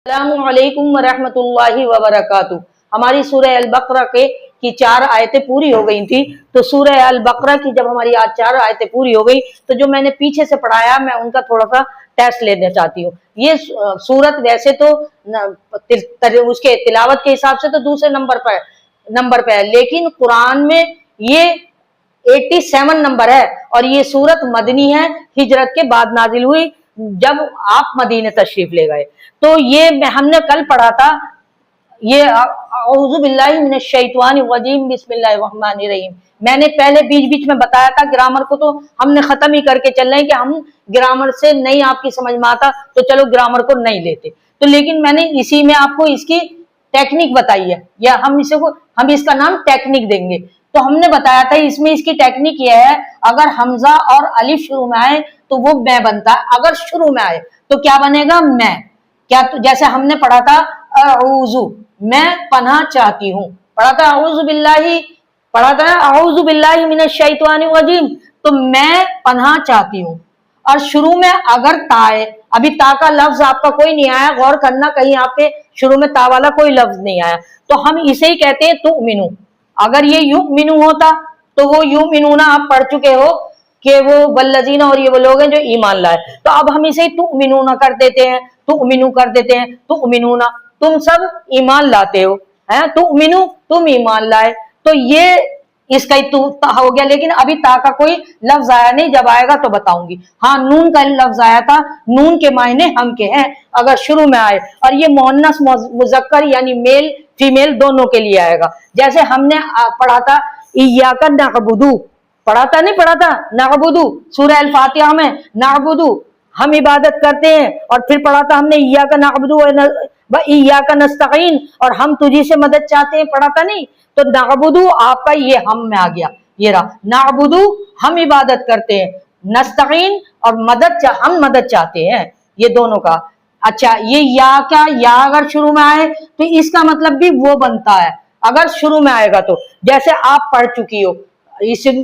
अस्सलामु अलैकुम वरहमतुल्लाहि वबरकातुहू। हमारी सूरह अल बकरा की 4 आयतें पूरी हो गई थी। तो सूरह अल बकरा की जब हमारी आज 4 आयतें पूरी हो गई तो जो मैंने पीछे से पढ़ाया मैं उनका थोड़ा सा टेस्ट लेना चाहती हूँ। ये सूरत वैसे तो उसके तिलावत के हिसाब से तो दूसरे नंबर पे है, लेकिन कुरान में ये 87 नंबर है और ये सूरत मदनी है, हिजरत के बाद नाजिल हुई जब आप मदीने तशरीफ ले गए। तो ये हमने कल पढ़ा था, ये औज़ु बिल्लाहि मिनश शैतानिर रजीम बिस्मिल्लाहिर रहमानिर रहीम। मैंने पहले बीच बीच में बताया था, ग्रामर को तो हमने खत्म ही करके चल रहे हैं कि हम ग्रामर से नहीं आपकी समझ में आता तो चलो ग्रामर को नहीं लेते। तो लेकिन मैंने इसी में आपको इसकी टेक्निक बताई है, या हम इसका नाम टेक्निक देंगे। तो हमने बताया था इसमें इसकी टेक्निक यह है, अगर हमजा और अलिफ शुरू में आए तो वो मैं बनता है, अगर शुरू में आए तो क्या बनेगा मैं। क्या तो जैसे हमने पढ़ा था अऊज़ु, मैं पनाह चाहती हूँ, पढ़ा था अऊज़ु बिल्लाहि, पढ़ा था अऊज़ु बिल्लाहि मिनश शैतानिर रजीम, तो मैं पनाह चाहती हूँ। और शुरू में अगर ता है, अभी ता का लफ्ज आपका कोई नहीं आया, गौर करना कहीं आपके शुरू में ता वाला कोई लफ्ज नहीं आया, तो हम इसे ही कहते हैं तुमिनु। अगर ये युमिनु होता तो वो युमिनुना आप पढ़ चुके हो कि वो वल्लजीना और ये वो लोग हैं जो ईमान लाए, तो अब हम इसे तुमिनुना कर देते हैं, तुमिनु कर देते हैं, तुमिनुना तुम सब ईमान लाते हो, है तुमिनु तुम ईमान लाए। तो ये इसका ही ता हो गया, लेकिन अभी ता का कोई लफ्ज आया नहीं, जब आएगा तो बताऊंगी। हाँ, नून का लफ्ज आया था, नून के मायने हम के हैं अगर शुरू में आए, और ये मुअन्नस मुज़क्कर यानी मेल फीमेल दोनों के लिए आएगा। जैसे हमने पढ़ा था इय्याका नअबुदु, पढ़ा था नहीं पढ़ा था नअबुदु, सूरह अल फातिहा में नअबुदु हम इबादत करते हैं, और फिर पढ़ा था हमने इय्याका नअबुदु व इय्याका नस्तईन, और हम तुझी से मदद चाहते हैं, पढ़ा था नहीं। तो नअबुदु आपका ये हम में आ गया, ये रहा नअबुदु हम इबादत करते हैं, नस्तईन और हम मदद चाहते हैं, ये दोनों का। अच्छा, ये या क्या, या अगर शुरू में आए तो इसका मतलब भी वो बनता है अगर शुरू में आएगा तो। जैसे आप पढ़ चुकी हो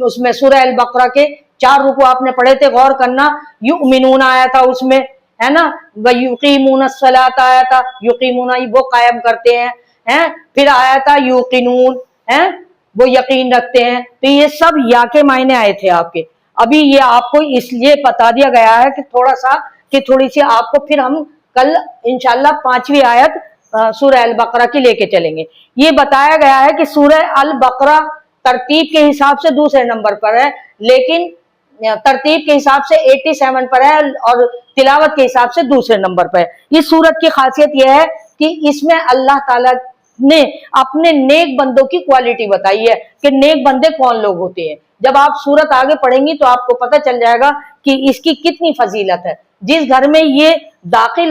उसमें सूरह अल बकरा के 4 रुकू आपने पढ़े थे, गौर करना। युमिनून आया था उसमें, है ना, व युकीमून सलात आया था, युकीमूना वो कायम करते हैं, फिर आया था युकीनून, वो यकीन रखते हैं। तो ये सब या के मायने आए थे आपके। अभी ये आपको इसलिए बता दिया गया है कि थोड़ी सी आपको, फिर हम कल इंशाल्लाह 5वीं आयत सूरह अल बकरा की लेके चलेंगे। ये बताया गया है कि सूरह अल बकरा तरतीब के हिसाब से दूसरे नंबर पर है, लेकिन तरतीब के हिसाब से 87 पर है और तिलावत के हिसाब से दूसरे नंबर पर है। इस सूरत की खासियत यह है कि इसमें अल्लाह ताला ने अपने नेक बंदों की क्वालिटी बताई है कि नेक बंदे कौन लोग होते हैं। जब आप सूरत आगे पढ़ेंगी तो आपको पता चल जाएगा कि इसकी कितनी फजीलत है। जिस घर में ये दाखिल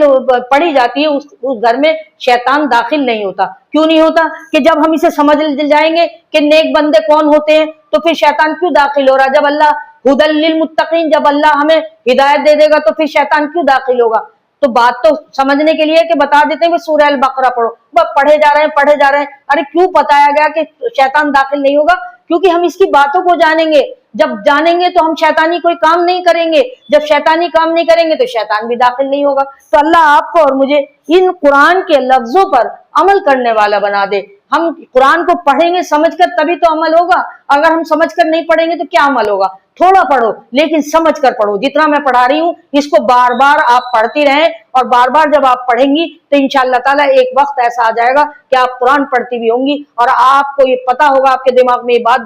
पढ़ी जाती है उस घर में शैतान दाखिल नहीं होता। क्यों नहीं होता? कि जब हम इसे समझ जाएंगे कि नेक बंदे कौन होते हैं तो फिर शैतान क्यों दाखिल हो रहा है। जब अल्लाह हुदल लिल मुत्तकीन, जब अल्लाह हमें हिदायत दे देगा तो फिर शैतान क्यों दाखिल होगा। तो बात तो समझने के लिए कि बता देते हैं कि सूरह अल बकरा पढ़ो, बस पढ़े जा रहे हैं। अरे क्यों बताया गया कि शैतान दाखिल नहीं होगा? क्योंकि हम इसकी बातों को जानेंगे। जब जानेंगे तो हम शैतानी कोई काम नहीं करेंगे, जब शैतानी काम नहीं करेंगे तो शैतान भी दाखिल नहीं होगा। तो अल्लाह आपको और मुझे इन कुरान के लफ्जों पर अमल करने वाला बना दे। हम कुरान को पढ़ेंगे समझकर तभी तो अमल होगा। अगर हम समझकर नहीं पढ़ेंगे तो क्या अमल होगा। थोड़ा पढ़ो लेकिन समझकर पढ़ो। जितना मैं पढ़ा रही हूँ इसको बार बार आप पढ़ती रहें, और बार बार जब आप पढ़ेंगी तो इंशाअल्लाह ताला एक वक्त ऐसा आ जाएगा कि आप कुरान पढ़ती भी होंगी और आपको ये पता होगा, आपके दिमाग में ये बात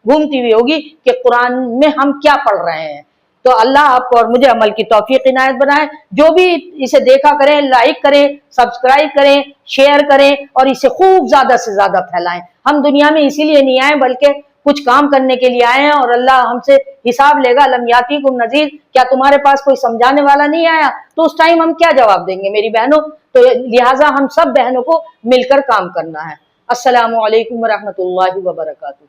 घूमती हुई होगी कि कुरान में हम क्या पढ़ रहे हैं। तो अल्लाह आपको और मुझे अमल की तौफीक इनायत बनाए। जो भी इसे देखा करें, लाइक करें, सब्सक्राइब करें, शेयर करें और इसे खूब ज्यादा से ज्यादा फैलाएं। हम दुनिया में इसीलिए नहीं आए बल्कि कुछ काम करने के लिए आए हैं, और अल्लाह हमसे हिसाब लेगा। अलम यातीकुम नज़ीर, क्या तुम्हारे पास कोई समझाने वाला नहीं आया? तो उस टाइम हम क्या जवाब देंगे मेरी बहनों? तो लिहाजा हम सब बहनों को मिलकर काम करना है। अस्सलामु अलैकुम वरहमतुल्लाहि वबरकातुहू।